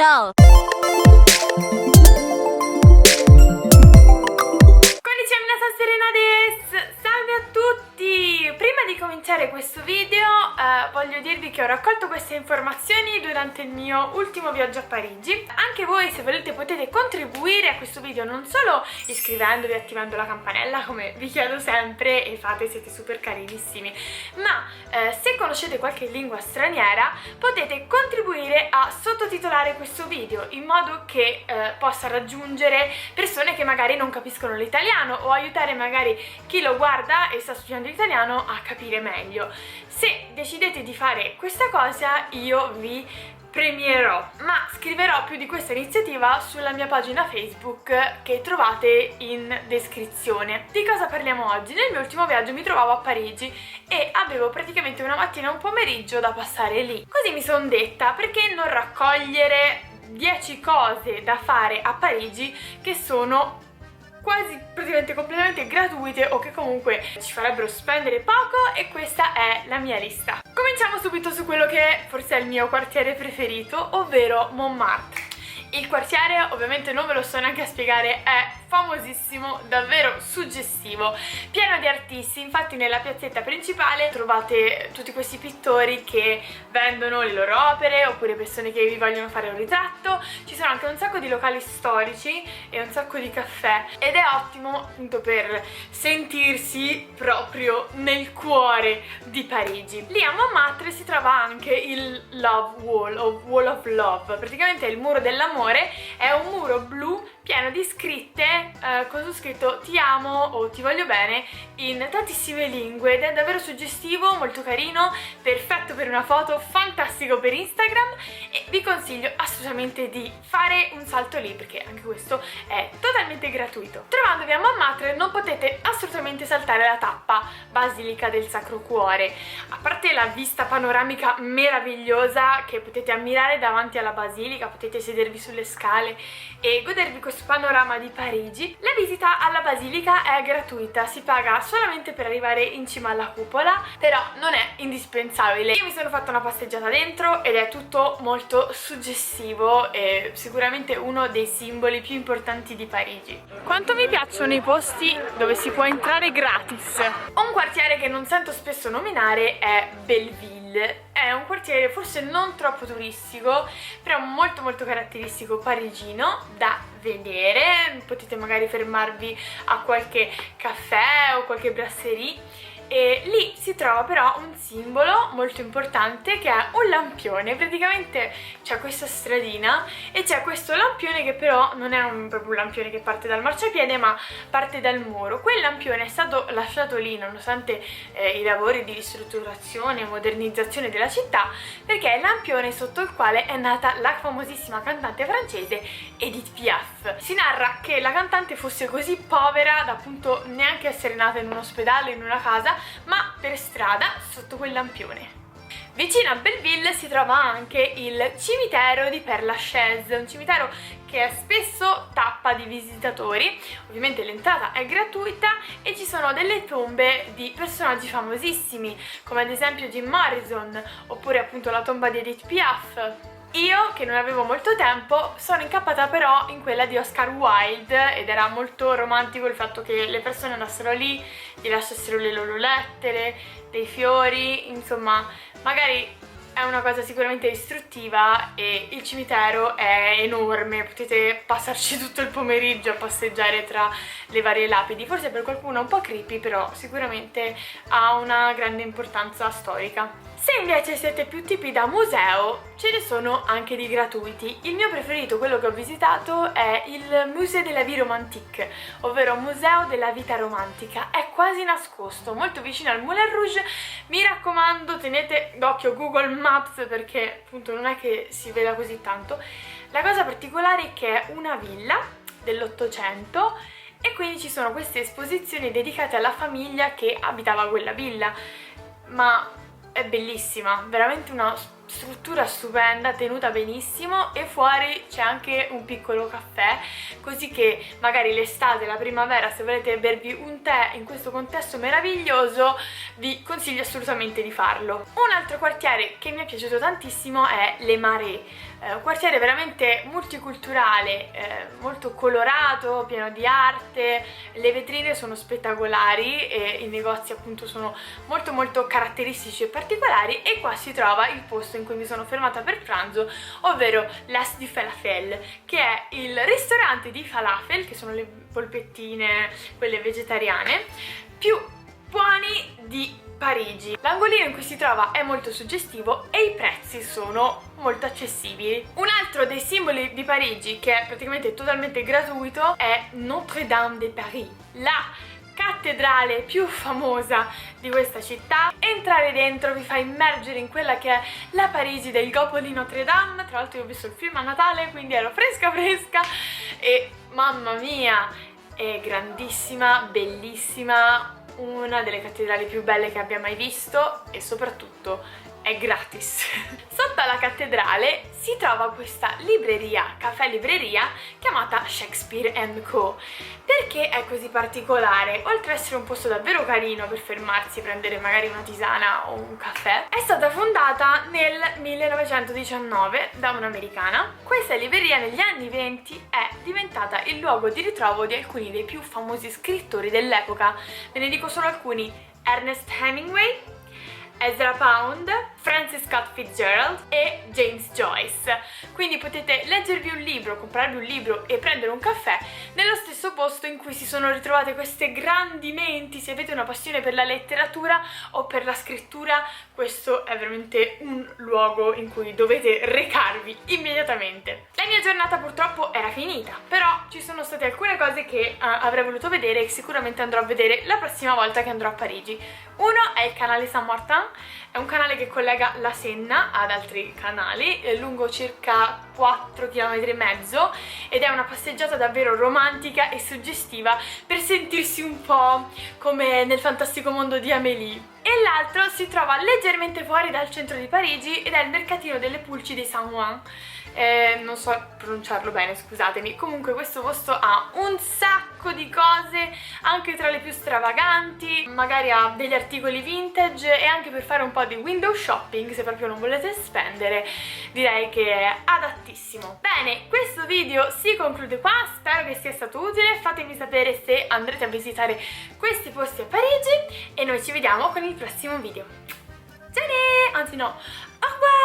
go! Salve a tutti! Prima di cominciare questo video voglio dirvi che ho raccolto queste informazioni durante il mio ultimo viaggio a Parigi. Anche voi, se volete, potete contribuire a questo video non solo iscrivendovi e attivando la campanella, come vi chiedo sempre e fate, siete super carinissimi, ma se conoscete qualche lingua straniera potete contribuire a sottotitolare questo video in modo che possa raggiungere persone che magari non capiscono l'italiano o aiutare magari chi lo guarda e sta studiando l'italiano a capire meglio. Se decidete di fare questa cosa io vi premierò, ma scriverò più di questa iniziativa sulla mia pagina Facebook che trovate in descrizione. Di cosa parliamo oggi? Nel mio ultimo viaggio mi trovavo a Parigi e avevo praticamente una mattina e un pomeriggio da passare lì. Così mi sono detta, perché non raccogliere 10 cose da fare a Parigi che sono quasi praticamente completamente gratuite o che comunque ci farebbero spendere poco, e questa è la mia lista. Cominciamo subito su quello che forse è il mio quartiere preferito, ovvero Montmartre. Il quartiere, ovviamente non ve lo sto neanche a spiegare, è famosissimo, davvero suggestivo, pieno di artisti. Infatti nella piazzetta principale trovate tutti questi pittori che vendono le loro opere, oppure persone che vi vogliono fare un ritratto. Ci sono anche un sacco di locali storici e un sacco di caffè, ed è ottimo appunto per sentirsi proprio nel cuore di Parigi. Lì a Montmartre si trova anche il Love Wall, o Wall of Love, praticamente è il muro dell'amore. È un muro blu pieno di scritte con su scritto ti amo o ti voglio bene in tantissime lingue, ed è davvero suggestivo, molto carino, perfetto per una foto, fantastico per Instagram, e vi consiglio assolutamente di fare un salto lì perché anche questo è totalmente gratuito. Trovandovi a Montmartre non potete assolutamente saltare la tappa Basilica del Sacro Cuore. A parte la vista panoramica meravigliosa che potete ammirare davanti alla basilica, potete sedervi sulle scale e godervi questo panorama di Parigi. La visita alla basilica è gratuita, si paga solamente per arrivare in cima alla cupola, però non è indispensabile. Io mi sono fatta una passeggiata dentro ed è tutto molto suggestivo e sicuramente uno dei simboli più importanti di Parigi. Quanto mi piacciono i posti dove si può entrare gratis. Un quartiere che non sento spesso nominare è Belleville. È un quartiere forse non troppo turistico, però molto molto caratteristico parigino da vedere. Potete magari fermarvi a qualche caffè o qualche brasserie, e lì si trova però un simbolo molto importante che è un lampione. Praticamente c'è questa stradina e c'è questo lampione che però non è proprio un lampione che parte dal marciapiede, ma parte dal muro. Quel lampione è stato lasciato lì nonostante i lavori di ristrutturazione e modernizzazione della città, perché è il lampione sotto il quale è nata la famosissima cantante francese Edith Piaf. Si narra che la cantante fosse così povera da appunto neanche essere nata in un ospedale, in una casa, ma per strada sotto quel lampione. Vicino a Belleville si trova anche il cimitero di Père Lachaise, un cimitero che è spesso tappa di visitatori. Ovviamente l'entrata è gratuita e ci sono delle tombe di personaggi famosissimi, come ad esempio Jim Morrison, oppure appunto la tomba di Edith Piaf. Io, che non avevo molto tempo, sono incappata però in quella di Oscar Wilde, ed era molto romantico il fatto che le persone andassero lì, gli lasciassero le loro lettere, dei fiori, insomma, magari è una cosa sicuramente istruttiva, e il cimitero è enorme, potete passarci tutto il pomeriggio a passeggiare tra le varie lapidi. Forse per qualcuno è un po' creepy, però sicuramente ha una grande importanza storica. Se invece siete più tipi da museo, ce ne sono anche di gratuiti. Il mio preferito, quello che ho visitato, è il Musée de la Vie Romantique, ovvero Museo della Vita Romantica. È quasi nascosto, molto vicino al Moulin Rouge. Mi raccomando, tenete d'occhio Google Maps perché appunto non è che si veda così tanto. La cosa particolare è che è una villa dell'800 e quindi ci sono queste esposizioni dedicate alla famiglia che abitava quella villa, ma è bellissima, veramente una struttura stupenda, tenuta benissimo, e fuori c'è anche un piccolo caffè, così che magari l'estate, la primavera, se volete bervi un tè in questo contesto meraviglioso, vi consiglio assolutamente di farlo. Un altro quartiere che mi è piaciuto tantissimo è Les Marais. un quartiere veramente multiculturale, molto colorato, pieno di arte, le vetrine sono spettacolari e i negozi appunto sono molto molto caratteristici e particolari, e qua si trova il posto in cui mi sono fermata per pranzo, ovvero l'As du Falafel, che è il ristorante di falafel, che sono le polpettine, quelle vegetariane, più buoni di Parigi. L'angolino in cui si trova è molto suggestivo e i prezzi sono molto accessibili. Un altro dei simboli di Parigi, che è praticamente totalmente gratuito, è Notre-Dame de Paris, la cattedrale più famosa di questa città. Entrare dentro vi fa immergere in quella che è la Parigi del Gobbo di Notre Dame. Tra l'altro io ho visto il film a Natale, quindi ero fresca e mamma mia, è grandissima, bellissima, una delle cattedrali più belle che abbia mai visto, e soprattutto è gratis. Sotto alla cattedrale si trova questa libreria, caffè libreria, chiamata Shakespeare & Co. Perché è così particolare? Oltre ad essere un posto davvero carino per fermarsi e prendere magari una tisana o un caffè, è stata fondata nel 1919 da un'americana. Questa libreria negli anni 20 è diventata il luogo di ritrovo di alcuni dei più famosi scrittori dell'epoca. Ve ne dico solo alcuni: Ernest Hemingway, Ezra Pound, Francis Scott Fitzgerald e James Joyce. Quindi potete leggervi un libro, comprarvi un libro e prendere un caffè nello stesso posto in cui si sono ritrovate queste grandi menti. Se avete una passione per la letteratura o per la scrittura, questo è veramente un luogo in cui dovete recarvi immediatamente. La mia giornata purtroppo era finita, però ci sono state alcune cose che avrei voluto vedere e sicuramente andrò a vedere la prossima volta che andrò a Parigi. Uno è il canale Saint-Martin, è un canale che collega la Senna ad altri canali, è lungo circa 4,5 km ed è una passeggiata davvero romantica e suggestiva per sentirsi un po' come nel fantastico mondo di Amélie. E l'altro si trova leggermente fuori dal centro di Parigi ed è il mercatino delle pulci di Saint-Ouen. Non so pronunciarlo bene, scusatemi. Comunque questo posto ha un sacco di cose, anche tra le più stravaganti, magari ha degli articoli vintage, e anche per fare un po' di window shopping, se proprio non volete spendere, direi che è adattissimo. Bene, questo video si conclude qua, spero che sia stato utile. Fatemi sapere se andrete a visitare questi posti a Parigi e noi ci vediamo con il prossimo video. Ciao! Anzi no, au revoir!